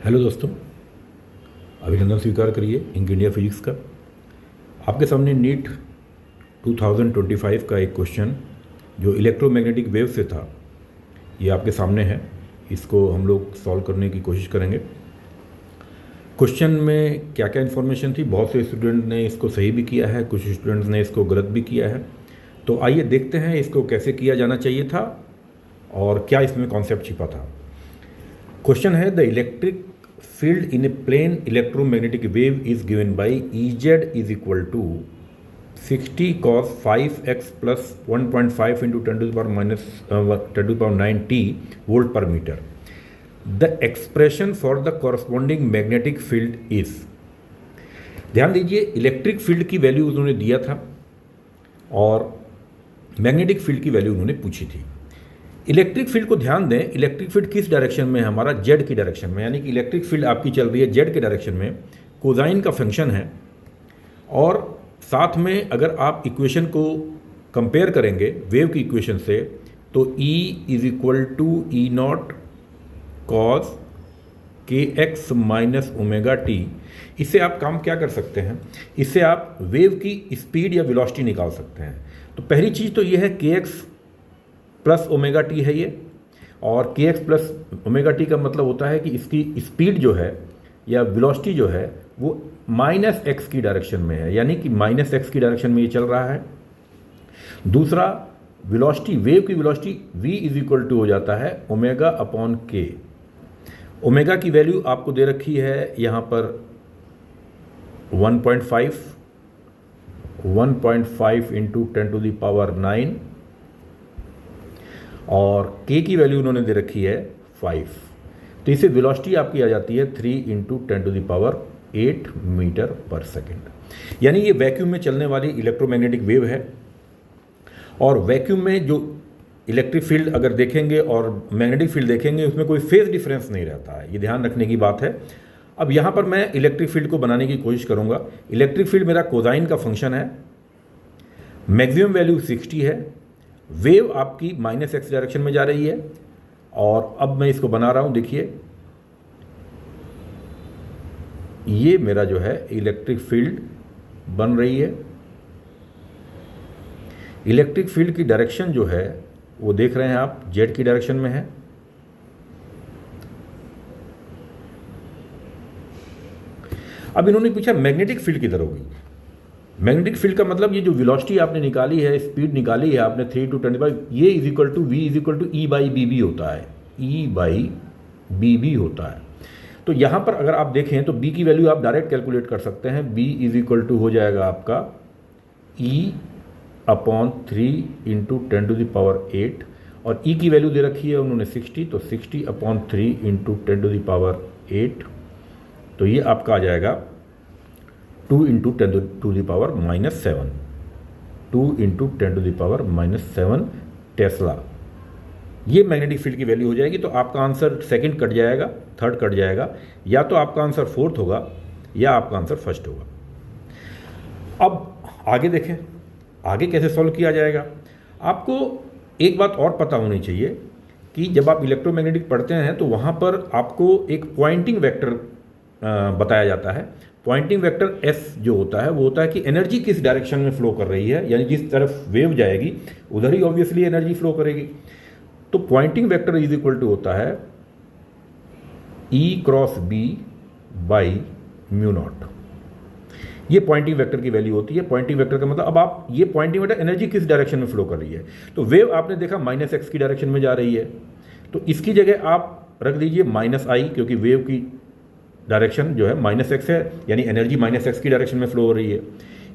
Hello दोस्तों, अभिनंदन स्वीकार करिए इंक इंडिया फिजिक्स का। आपके सामने नीट 2025 का एक क्वेश्चन जो इलेक्ट्रोमैग्नेटिक वेव से था, ये आपके सामने है। इसको हम लोग सॉल्व करने की कोशिश करेंगे। क्वेश्चन में क्या क्या इन्फॉर्मेशन थी, बहुत से स्टूडेंट ने इसको सही भी किया है, कुछ स्टूडेंट्स ने इसको गलत भी किया है। तो आइए देखते हैं इसको कैसे किया जाना चाहिए था और क्या इसमें कॉन्सेप्ट छिपा था। क्वेश्चन है, the electric field in a plane electromagnetic wave is given by Ez is equal to 60 cos 5x plus 1.5 into 10 to the power minus 10 to the power 9 t volt per meter. The expression for the corresponding magnetic field is। ध्यान दीजिए, electric field की value उन्होंने दिया था और magnetic field की value उन्होंने पूछी थी। इलेक्ट्रिक फील्ड को ध्यान दें, इलेक्ट्रिक फील्ड किस डायरेक्शन में है हमारा, जेड की डायरेक्शन में, यानी कि इलेक्ट्रिक फील्ड आपकी चल रही है जेड के डायरेक्शन में, कोसाइन का फंक्शन है। और साथ में अगर आप इक्वेशन को कंपेयर करेंगे वेव की इक्वेशन से, तो E is equal to E naught cos K X minus omega T. इससे आप काम क्या कर सकते हैं, इससे आप वेव की स्पीड या वेलोसिटी निकाल सकते हैं। तो पहली चीज़ तो ये है के एक्स प्लस ओमेगा टी है ये, और के एक्स प्लस ओमेगा टी का मतलब होता है कि इसकी स्पीड जो है या वेलोसिटी जो है वो माइनस एक्स की डायरेक्शन में है, यानी कि माइनस एक्स की डायरेक्शन में ये चल रहा है। दूसरा, वेलोसिटी, वेव की velocity v is equal to हो जाता है ओमेगा अपॉन के। ओमेगा की वैल्यू आपको दे रखी है यहाँ पर 1.5 इंटू 10 टू द पावर 9, और k की वैल्यू उन्होंने दे रखी है 5। तो इसे वेलोसिटी आपकी आ जाती है 3 into 10 to the power 8 metre per second. यानी ये वैक्यूम में चलने वाली इलेक्ट्रोमैग्नेटिक वेव है। और वैक्यूम में जो इलेक्ट्रिक फील्ड अगर देखेंगे और मैग्नेटिक फील्ड देखेंगे, उसमें कोई फेज डिफरेंस नहीं रहता है, ये ध्यान रखने की बात है। अब यहाँ पर मैं इलेक्ट्रिक फील्ड को बनाने की कोशिश करूँगा। इलेक्ट्रिक फील्ड मेरा कोसाइन का फंक्शन है, मैक्सिमम वैल्यू 60 है, वेव आपकी माइनस एक्स डायरेक्शन में जा रही है। और अब मैं इसको बना रहा हूं, देखिए ये मेरा जो है इलेक्ट्रिक फील्ड बन रही है। इलेक्ट्रिक फील्ड की डायरेक्शन जो है वो देख रहे हैं आप, जेड की डायरेक्शन में है। अब इन्होंने पूछा मैग्नेटिक फील्ड किधर होगी। मैग्नेटिक फील्ड का मतलब ये जो वेलोसिटी आपने निकाली है, स्पीड निकाली है आपने 3 टू 25, ये is equal to V is equal to E by B B होता है, ई बाई बी बी होता है। तो यहाँ पर अगर आप देखें तो बी की वैल्यू आप डायरेक्ट कैलकुलेट कर सकते हैं। बी इज इक्वल टू हो जाएगा आपका E upon 3 into 10 to the power 8, और ई की वैल्यू दे रखी है उन्होंने 60, तो 60 upon 3 into 10 to the power 8, तो ये आपका आ जाएगा 2 into 10 to the power minus 7, 2 into 10 to the power minus 7 tesla. ये मैग्नेटिक फील्ड की वैल्यू हो जाएगी। तो आपका आंसर सेकंड कट जाएगा, थर्ड कट जाएगा, या तो आपका आंसर फोर्थ होगा या आपका आंसर फर्स्ट होगा। अब आगे देखें, आगे कैसे सॉल्व किया जाएगा। आपको एक बात और पता होनी चाहिए कि जब आप इलेक्ट्रोमैग्नेटिक पढ़ते हैं तो वहाँ पर आपको एक पॉइंटिंग वेक्टर बताया जाता है। पॉइंटिंग वेक्टर एस जो होता है वो होता है कि एनर्जी किस डायरेक्शन में फ्लो कर रही है, यानी जिस तरफ वेव जाएगी उधर ही ऑब्वियसली एनर्जी फ्लो करेगी। तो Poynting vector is equal to होता है E cross B by mu nought. ये पॉइंटिंग वेक्टर की वैल्यू होती है। पॉइंटिंग वेक्टर का मतलब, अब आप ये पॉइंटिंग वेक्टर एनर्जी किस डायरेक्शन में फ्लो कर रही है, तो वेव आपने देखा माइनस एक्स की डायरेक्शन में जा रही है, तो इसकी जगह आप रख दीजिए माइनस आई, क्योंकि वेव की डायरेक्शन जो है माइनस एक्स है, यानी एनर्जी माइनस एक्स की डायरेक्शन में फ्लो हो रही है।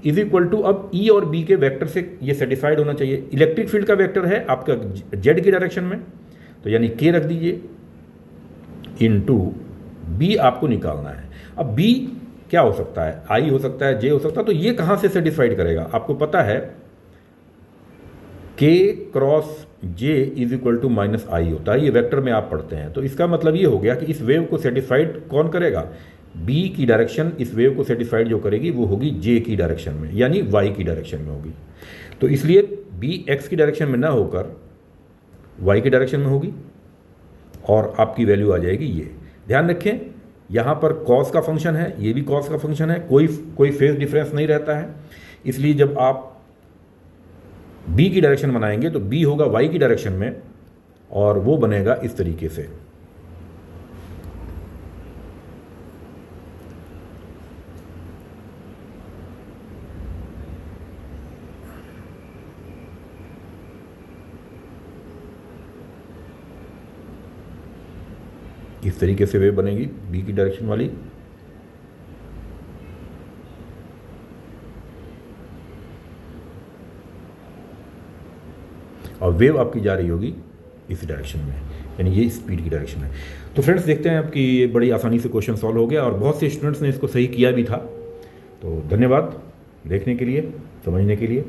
इज इक्वल टू, अब ई और बी के वेक्टर से ये सेटिस्फाइड होना चाहिए। इलेक्ट्रिक फील्ड का वेक्टर है आपका जेड की डायरेक्शन में, तो यानी के रख दीजिए, इनटू बी आपको निकालना है। अब बी क्या हो सकता है, आई हो सकता है, जे हो सकता है, तो ये कहां से सेटिस्फाइड करेगा। आपको पता है k cross j is equal to minus i होता है, ये वेक्टर में आप पढ़ते हैं। तो इसका मतलब ये हो गया कि इस वेव को सेटिस्फाइड कौन करेगा, बी की डायरेक्शन इस वेव को सेटिस्फाइड जो करेगी वो होगी जे की डायरेक्शन में, यानी वाई की डायरेक्शन में होगी। तो इसलिए बी एक्स की डायरेक्शन में ना होकर वाई की डायरेक्शन में होगी, और आपकी वैल्यू आ जाएगी ये। ध्यान रखें यहाँ पर कॉस का फंक्शन है, ये भी कॉस का फंक्शन है, कोई फेज डिफरेंस नहीं रहता है। इसलिए जब आप बी की डायरेक्शन बनाएंगे तो बी होगा वाई की डायरेक्शन में और वो बनेगा इस तरीके से। इस तरीके से वेव बनेगी बी की डायरेक्शन वाली। और वेव आपकी जा रही होगी इस डायरेक्शन में, यानी ये स्पीड की डायरेक्शन है। तो फ्रेंड्स देखते हैं आपकी ये बड़ी आसानी से क्वेश्चन सॉल्व हो गया और बहुत से स्टूडेंट्स ने इसको सही किया भी था। तो धन्यवाद देखने के लिए, समझने के लिए।